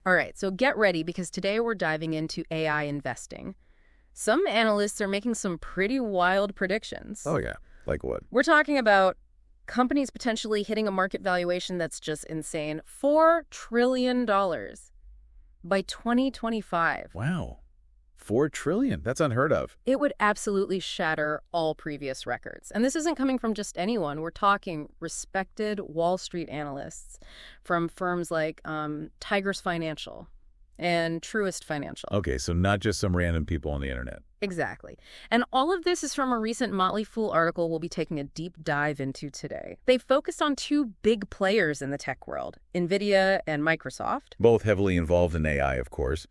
All right, so get ready because today we're diving into AI investing. Some analysts are making some pretty wild predictions. Oh, yeah. Like what? We're talking about companies potentially hitting a market valuation that's just insane. $4 trillion by 2025. Wow. 4 trillion. That's unheard of. It would absolutely shatter all previous records. And this isn't coming from just anyone. We're talking respected Wall Street analysts from firms like Tigers Financial and Truist Financial. Okay, so not just some random people on the internet. Exactly. And all of this is from a recent Motley Fool article we'll be taking a deep dive into today. They focused on two big players in the tech world, Nvidia and Microsoft. Both heavily involved in AI, of course.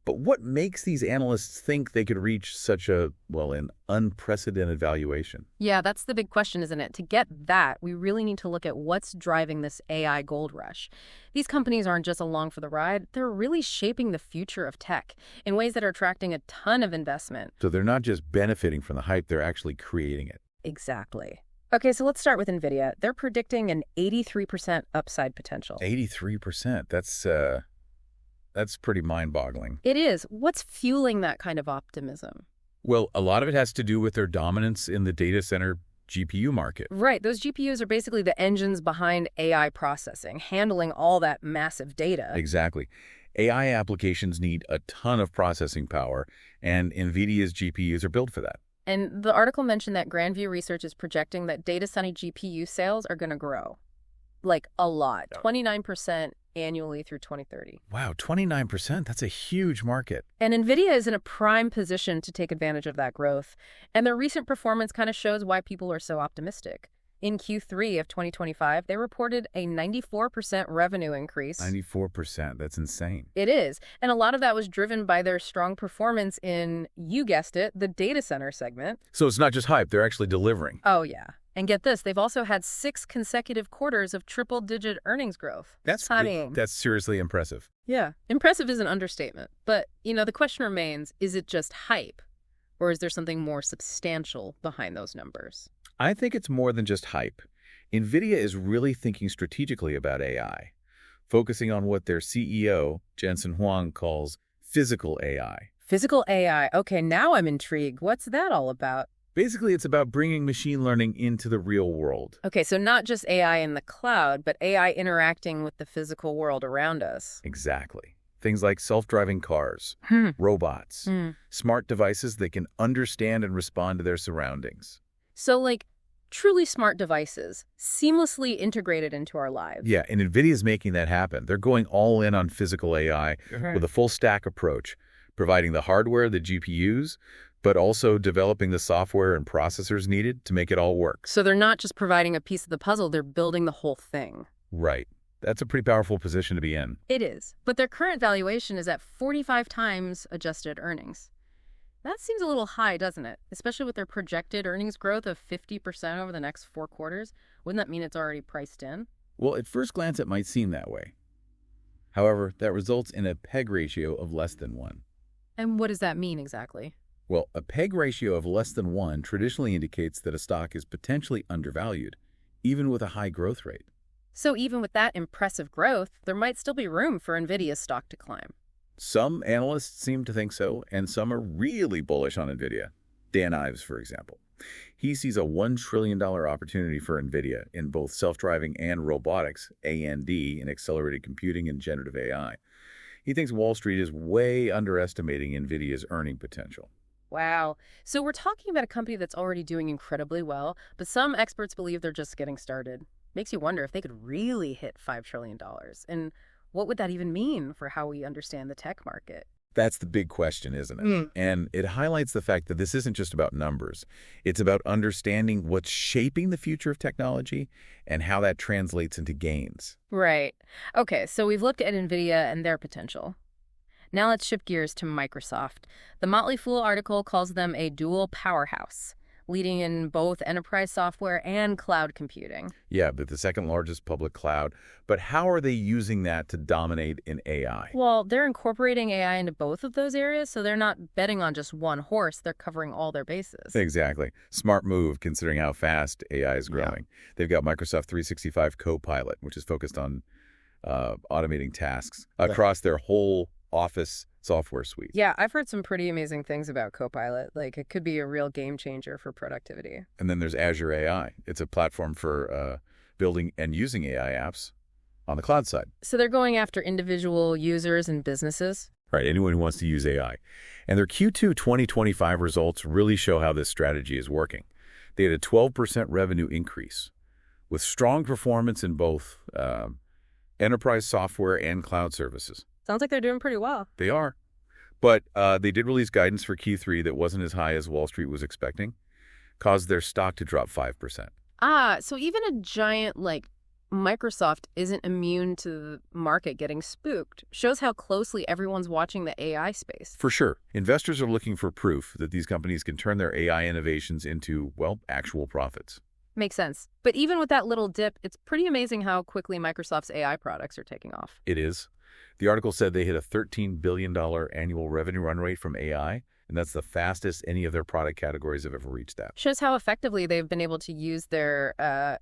But what makes these analysts think they could reach such an unprecedented valuation? Yeah, that's the big question, isn't it? To get that, we really need to look at what's driving this AI gold rush. These companies aren't just along for the ride, they're really shaping the future of tech in ways that are attracting a ton of investment. So they're not just benefiting from the hype, they're actually creating it. Exactly. Okay, so let's start with Nvidia. They're predicting an 83% upside potential. 83%. That's pretty mind-boggling. It is. What's fueling that kind of optimism? Well, a lot of it has to do with their dominance in the data center GPU market. Right. Those GPUs are basically the engines behind AI processing, handling all that massive data. Exactly. AI applications need a ton of processing power, and NVIDIA's GPUs are built for that. And the article mentioned that Grandview Research is projecting that data center GPU sales are going to grow. Like a lot. 29% annually through 2030. Wow, 29%. That's a huge market. And Nvidia is in a prime position to take advantage of that growth. And their recent performance kind of shows why people are so optimistic. In Q3 of 2025, they reported a 94% revenue increase. 94%. That's insane. It is. And a lot of that was driven by their strong performance in, you guessed it, the data center segment. So it's not just hype. They're actually delivering. Oh, yeah. And get this, they've also had 6 consecutive quarters of triple-digit earnings growth. That's seriously impressive. Yeah. Impressive is an understatement. But, the question remains, is it just hype? Or is there something more substantial behind those numbers? I think it's more than just hype. NVIDIA is really thinking strategically about AI, focusing on what their CEO, Jensen Huang, calls physical AI. Physical AI. Okay, now I'm intrigued. What's that all about? Basically, it's about bringing machine learning into the real world. Okay, so not just AI in the cloud, but AI interacting with the physical world around us. Exactly. Things like self-driving cars, robots, smart devices that can understand and respond to their surroundings. So, truly smart devices, seamlessly integrated into our lives. Yeah, and NVIDIA's making that happen. They're going all in on physical AI with a full-stack approach, providing the hardware, the GPUs, but also developing the software and processors needed to make it all work. So they're not just providing a piece of the puzzle, they're building the whole thing. Right. That's a pretty powerful position to be in. It is. But their current valuation is at 45 times adjusted earnings. That seems a little high, doesn't it? Especially with their projected earnings growth of 50% over the next 4 quarters. Wouldn't that mean it's already priced in? Well, at first glance, it might seem that way. However, that results in a PEG ratio of less than 1. And what does that mean exactly? Well, a PEG ratio of less than 1 traditionally indicates that a stock is potentially undervalued, even with a high growth rate. So even with that impressive growth, there might still be room for Nvidia's stock to climb. Some analysts seem to think so, and some are really bullish on Nvidia. Dan Ives, for example. He sees a $1 trillion opportunity for Nvidia in both self-driving and robotics, A&D, in accelerated computing and generative AI. He thinks Wall Street is way underestimating Nvidia's earning potential. Wow. So we're talking about a company that's already doing incredibly well, but some experts believe they're just getting started. Makes you wonder if they could really hit $5 trillion. And what would that even mean for how we understand the tech market? That's the big question, isn't it? And it highlights the fact that this isn't just about numbers. It's about understanding what's shaping the future of technology and how that translates into gains. Right. Okay, so we've looked at Nvidia and their potential. Now let's shift gears to Microsoft. The Motley Fool article calls them a dual powerhouse, leading in both enterprise software and cloud computing. Yeah, but the second largest public cloud. But how are they using that to dominate in AI? Well, they're incorporating AI into both of those areas, so they're not betting on just one horse. They're covering all their bases. Exactly. Smart move, considering how fast AI is growing. Yeah. They've got Microsoft 365 Copilot, which is focused on automating tasks across their whole Office software suite. Yeah, I've heard some pretty amazing things about Copilot. Like, it could be a real game changer for productivity. And then there's Azure AI. It's a platform for building and using AI apps on the cloud side. So they're going after individual users and businesses? Right, anyone who wants to use AI. And their Q2 2025 results really show how this strategy is working. They had a 12% revenue increase, with strong performance in both enterprise software and cloud services. Sounds like they're doing pretty well. They are. But they did release guidance for Q3 that wasn't as high as Wall Street was expecting, caused their stock to drop 5%. So even a giant like Microsoft isn't immune to the market getting spooked. Shows how closely everyone's watching the AI space. For sure. Investors are looking for proof that these companies can turn their AI innovations into, well, actual profits. Makes sense. But even with that little dip, it's pretty amazing how quickly Microsoft's AI products are taking off. It is. The article said they hit a $13 billion annual revenue run rate from AI, and that's the fastest any of their product categories have ever reached that. Shows how effectively they've been able to use their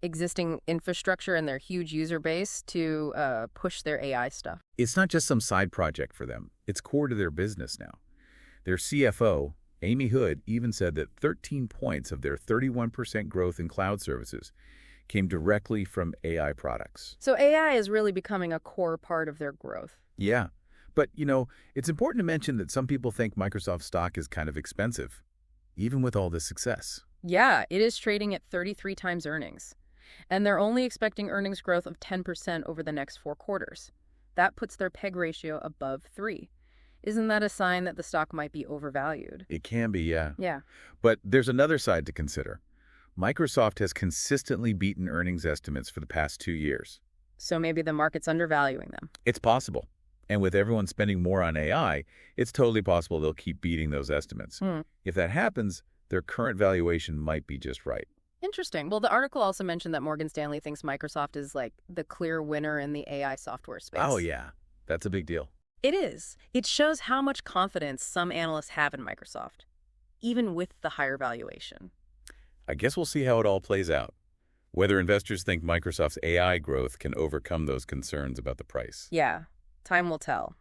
existing infrastructure and their huge user base to push their AI stuff. It's not just some side project for them. It's core to their business now. Their CFO, Amy Hood, even said that 13 points of their 31% growth in cloud services came directly from AI products. So AI is really becoming a core part of their growth. Yeah. But, it's important to mention that some people think Microsoft stock is kind of expensive, even with all this success. Yeah, it is trading at 33 times earnings. And they're only expecting earnings growth of 10% over the next 4 quarters. That puts their PEG ratio above 3. Isn't that a sign that the stock might be overvalued? It can be, yeah. Yeah. But there's another side to consider. Microsoft has consistently beaten earnings estimates for the past 2 years. So maybe the market's undervaluing them. It's possible. And with everyone spending more on AI, it's totally possible they'll keep beating those estimates. If that happens, their current valuation might be just right. Interesting. Well, the article also mentioned that Morgan Stanley thinks Microsoft is like the clear winner in the AI software space. Oh, yeah. That's a big deal. It is. It shows how much confidence some analysts have in Microsoft, even with the higher valuation. I guess we'll see how it all plays out. Whether investors think Microsoft's AI growth can overcome those concerns about the price. Yeah. Time will tell.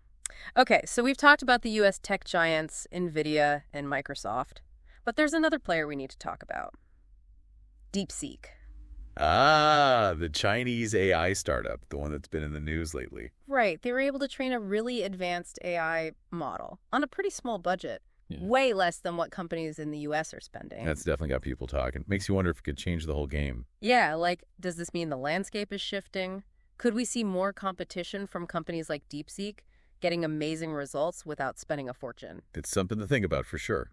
Okay, so we've talked about the U.S. tech giants, Nvidia and Microsoft, but there's another player we need to talk about. DeepSeek. Ah, the Chinese AI startup, the one that's been in the news lately. Right, they were able to train a really advanced AI model on a pretty small budget, way less than what companies in the U.S. are spending. That's definitely got people talking. Makes you wonder if it could change the whole game. Yeah, like, does this mean the landscape is shifting? Could we see more competition from companies like DeepSeek getting amazing results without spending a fortune? It's something to think about for sure.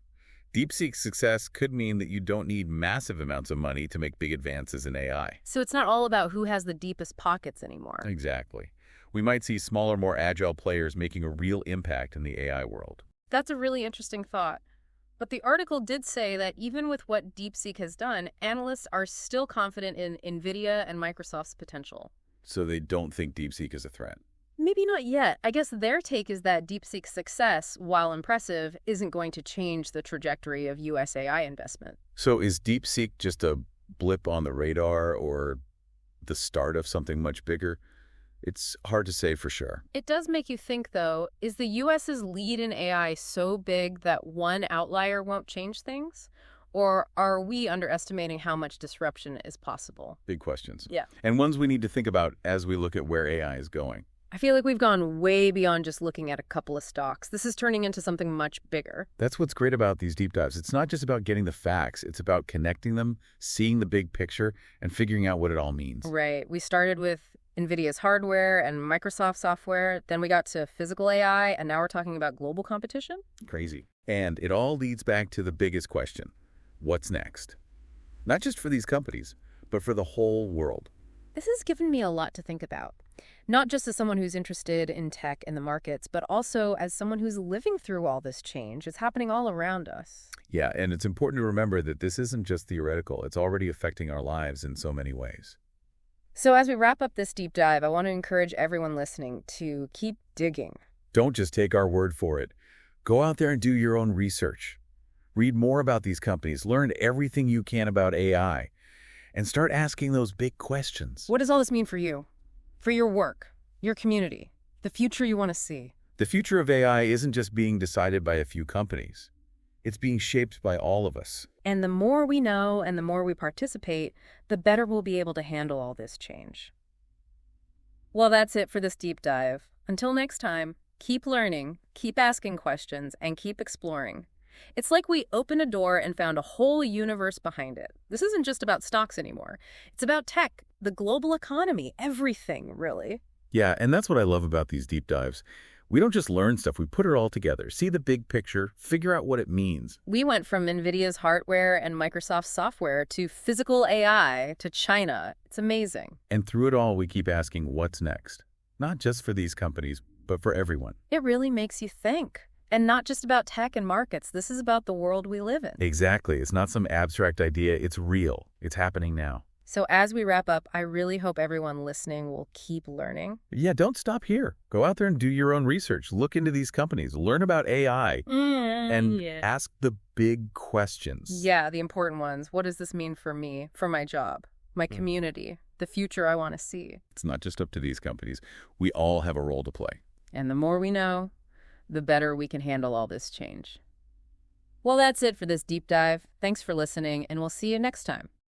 DeepSeek's success could mean that you don't need massive amounts of money to make big advances in AI. So it's not all about who has the deepest pockets anymore. Exactly. We might see smaller, more agile players making a real impact in the AI world. That's a really interesting thought. But the article did say that even with what DeepSeek has done, analysts are still confident in Nvidia and Microsoft's potential. So they don't think DeepSeek is a threat. Maybe not yet. I guess their take is that DeepSeek's success, while impressive, isn't going to change the trajectory of U.S. AI investment. So is DeepSeek just a blip on the radar or the start of something much bigger? It's hard to say for sure. It does make you think, though, is the U.S.'s lead in AI so big that one outlier won't change things? Or are we underestimating how much disruption is possible? Big questions. Yeah. And ones we need to think about as we look at where AI is going. I feel like we've gone way beyond just looking at a couple of stocks. This is turning into something much bigger. That's what's great about these deep dives. It's not just about getting the facts. It's about connecting them, seeing the big picture, and figuring out what it all means. Right. We started with Nvidia's hardware and Microsoft software. Then we got to physical AI, and now we're talking about global competition? Crazy. And it all leads back to the biggest question. What's next? Not just for these companies, but for the whole world. This has given me a lot to think about. Not just as someone who's interested in tech and the markets, but also as someone who's living through all this change. It's happening all around us. Yeah, and it's important to remember that this isn't just theoretical. It's already affecting our lives in so many ways. So as we wrap up this deep dive, I want to encourage everyone listening to keep digging. Don't just take our word for it. Go out there and do your own research. Read more about these companies. Learn everything you can about AI. And start asking those big questions. What does all this mean for you? For your work, your community, the future you want to see. The future of AI isn't just being decided by a few companies. It's being shaped by all of us. And the more we know and the more we participate, the better we'll be able to handle all this change. Well, that's it for this deep dive. Until next time, keep learning, keep asking questions, and keep exploring. It's like we opened a door and found a whole universe behind it. This isn't just about stocks anymore. It's about tech, the global economy, everything, really. Yeah, and that's what I love about these deep dives. We don't just learn stuff, we put it all together, see the big picture, figure out what it means. We went from Nvidia's hardware and Microsoft's software to physical AI to China. It's amazing. And through it all, we keep asking what's next. Not just for these companies, but for everyone. It really makes you think. And not just about tech and markets. This is about the world we live in. Exactly. It's not some abstract idea. It's real. It's happening now. So as we wrap up, I really hope everyone listening will keep learning. Yeah, don't stop here. Go out there and do your own research. Look into these companies. Learn about AI. And ask the big questions. Yeah, the important ones. What does this mean for me, for my job, my community, the future I want to see? It's not just up to these companies. We all have a role to play. And the more we know, the better we can handle all this change. Well, that's it for this deep dive. Thanks for listening, and we'll see you next time.